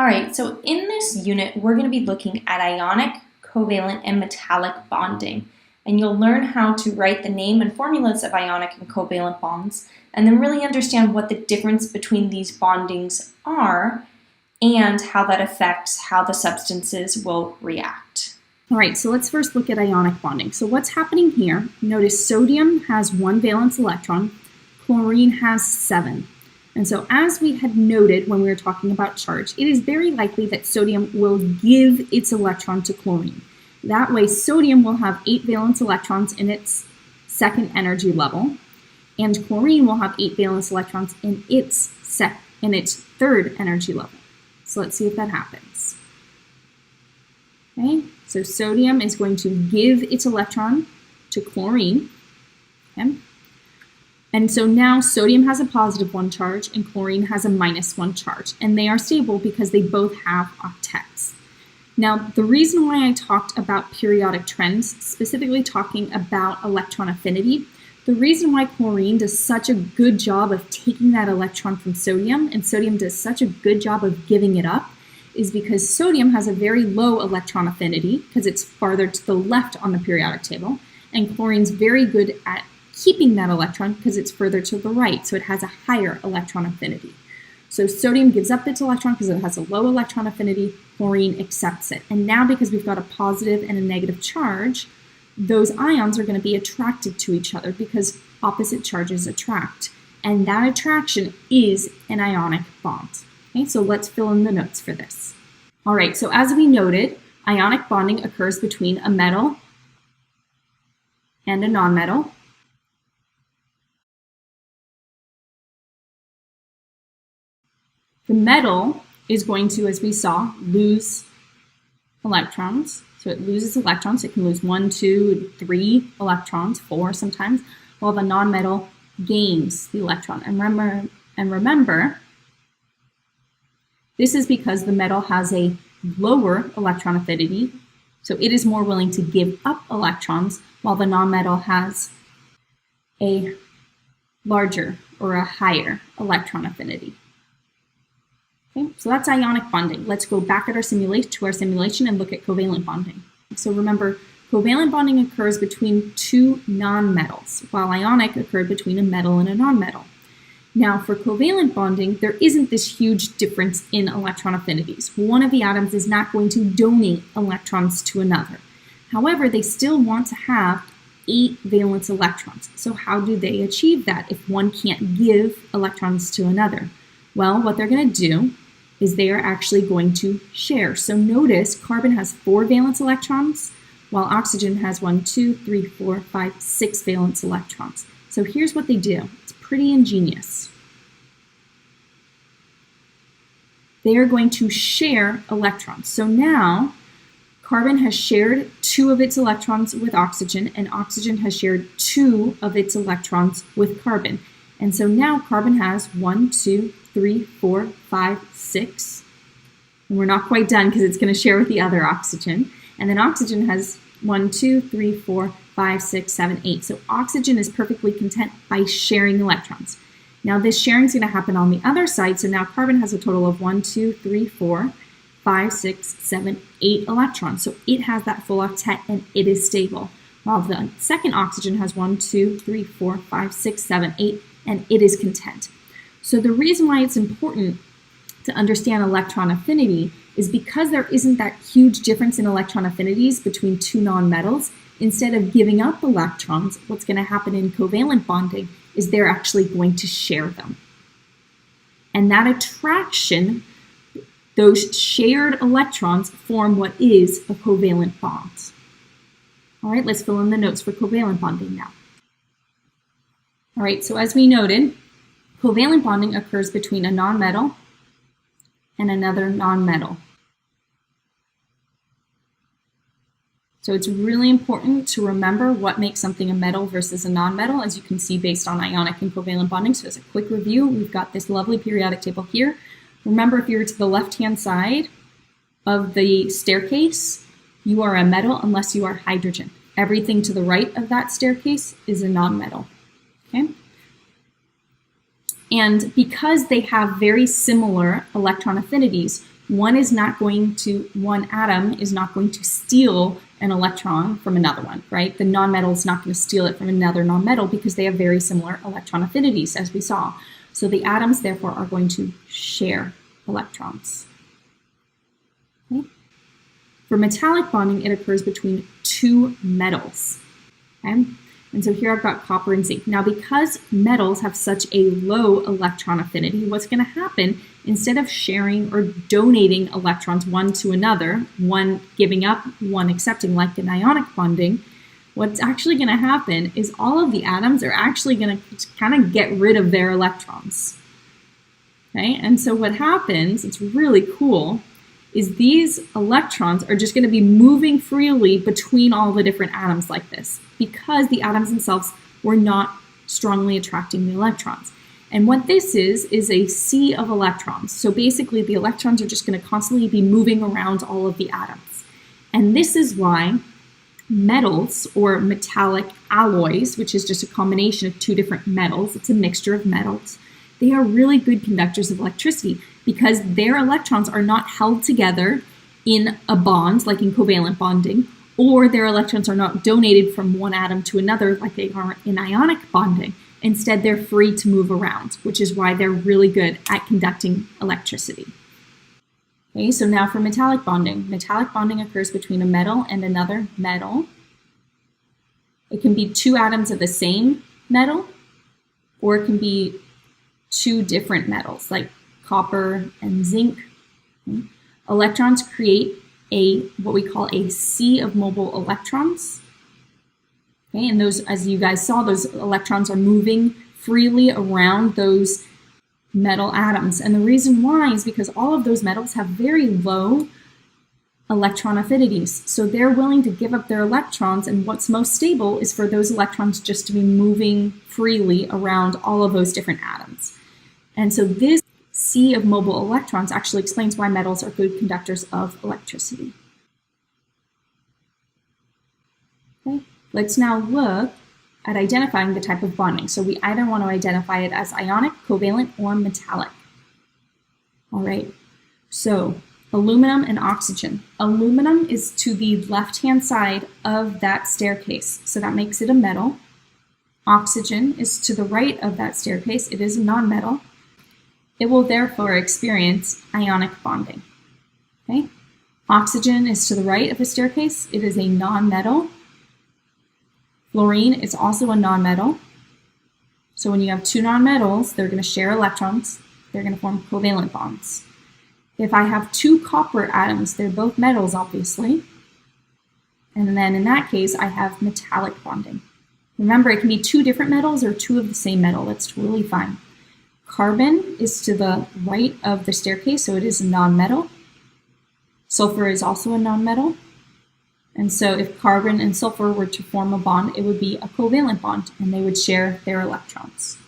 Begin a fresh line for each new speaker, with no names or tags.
All right, so in this unit, we're going to be looking at ionic, covalent, and metallic bonding. And you'll learn how to write the name and formulas of ionic and covalent bonds, and then really understand what the difference between these bondings are and how that affects how the substances will react.
All right, so let's first look at ionic bonding. So what's happening here, notice sodium has 1 valence electron, chlorine has 7. And so as we had noted when we were talking about charge, it is very likely that sodium will give its electron to chlorine. That way, sodium will have 8 valence electrons in its second energy level, and chlorine will have 8 valence electrons in its third energy level. So let's see if that happens. Okay, so sodium is going to give its electron to chlorine. Okay. And so now sodium has a positive 1 charge and chlorine has a -1 charge, and they are stable because they both have octets. Now, the reason why I talked about periodic trends, specifically talking about electron affinity, the reason why chlorine does such a good job of taking that electron from sodium and sodium does such a good job of giving it up is because sodium has a very low electron affinity because it's farther to the left on the periodic table, and chlorine's very good at keeping that electron because it's further to the right, so it has a higher electron affinity. So sodium gives up its electron because it has a low electron affinity, chlorine accepts it. And now because we've got a positive and a negative charge, those ions are going to be attracted to each other because opposite charges attract. And that attraction is an ionic bond. Okay, so let's fill in the notes for this. All right, so as we noted, ionic bonding occurs between a metal and a nonmetal. The metal is going to, as we saw, lose electrons. So it loses electrons. It can lose 1, 2, 3 electrons, 4 sometimes, while the nonmetal gains the electron. And remember, this is because the metal has a lower electron affinity, so it is more willing to give up electrons, while the nonmetal has a larger or a higher electron affinity. Okay, so that's ionic bonding. Let's go back at our simulation and look at covalent bonding. So remember, covalent bonding occurs between 2 nonmetals, while ionic occurred between a metal and a nonmetal. Now, for covalent bonding, there isn't this huge difference in electron affinities. One of the atoms is not going to donate electrons to another. However, they still want to have 8 valence electrons. So how do they achieve that if one can't give electrons to another? Well, what they're going to do is they are actually going to share. So notice carbon has 4 valence electrons, while oxygen has 1, 2, 3, 4, 5, 6 valence electrons. So here's what they do. It's pretty ingenious. They are going to share electrons. So now carbon has shared 2 of its electrons with oxygen, and oxygen has shared 2 of its electrons with carbon. And so now carbon has 1, 2, 3, 4, 5, 6. And we're not quite done because it's going to share with the other oxygen. And then oxygen has 1, 2, 3, 4, 5, 6, 7, 8. So oxygen is perfectly content by sharing electrons. Now this sharing is going to happen on the other side. So now carbon has a total of 1, 2, 3, 4, 5, 6, 7, 8 electrons. So it has that full octet and it is stable. While the second oxygen has 1, 2, 3, 4, 5, 6, 7, 8, and it is content. So the reason why it's important to understand electron affinity is because there isn't that huge difference in electron affinities between 2 nonmetals. Instead of giving up electrons, what's going to happen in covalent bonding is they're actually going to share them. And that attraction, those shared electrons, form what is a covalent bond. All right, let's fill in the notes for covalent bonding now. All right, so as we noted, covalent bonding occurs between a nonmetal and another nonmetal. So it's really important to remember what makes something a metal versus a nonmetal, as you can see based on ionic and covalent bonding. So as a quick review, we've got this lovely periodic table here. Remember, if you're to the left-hand side of the staircase, you are a metal unless you are hydrogen. Everything to the right of that staircase is a nonmetal. Okay? And because they have very similar electron affinities, one atom is not going to steal an electron from another one, right? The nonmetal is not going to steal it from another nonmetal because they have very similar electron affinities, as we saw. So the atoms, therefore, are going to share electrons. Okay? For metallic bonding, it occurs between two metals. Okay? And so here I've got copper and zinc. Now, because metals have such a low electron affinity, what's going to happen, instead of sharing or donating electrons one to another, one giving up, one accepting, like in ionic bonding, what's actually going to happen is all of the atoms are actually going to kind of get rid of their electrons. Okay? And so what happens, it's really cool, is these electrons are just going to be moving freely between all the different atoms like this, because the atoms themselves were not strongly attracting the electrons. And what this is a sea of electrons. So basically the electrons are just going to constantly be moving around all of the atoms. And this is why metals, or metallic alloys, which is just a combination of two different metals, it's a mixture of metals, they are really good conductors of electricity because their electrons are not held together in a bond, like in covalent bonding, or their electrons are not donated from one atom to another like they are in ionic bonding. Instead, they're free to move around, which is why they're really good at conducting electricity. Okay, so now for metallic bonding. Metallic bonding occurs between a metal and another metal. It can be two atoms of the same metal, or it can be two different metals, like copper and zinc. Okay. Electrons create what we call a sea of mobile electrons. Okay, and those, as you guys saw, those electrons are moving freely around those metal atoms. And the reason why is because all of those metals have very low electron affinities. So they're willing to give up their electrons, and what's most stable is for those electrons just to be moving freely around all of those different atoms. And so this sea of mobile electrons actually explains why metals are good conductors of electricity. Okay. Let's now look at identifying the type of bonding. So we either want to identify it as ionic, covalent, or metallic. All right, so aluminum and oxygen. Aluminum is to the left-hand side of that staircase, so that makes it a metal. Oxygen is to the right of that staircase. It is a nonmetal. It will therefore experience ionic bonding. Okay? Oxygen is to the right of the staircase. It is a nonmetal. Fluorine is also a nonmetal. So when you have two nonmetals, they're going to share electrons. They're going to form covalent bonds. If I have two copper atoms, they're both metals, obviously. And then in that case, I have metallic bonding. Remember, it can be two different metals or two of the same metal. That's totally fine. Carbon is to the right of the staircase, so it is a nonmetal. Sulfur is also a nonmetal. And so if carbon and sulfur were to form a bond, it would be a covalent bond, and they would share their electrons.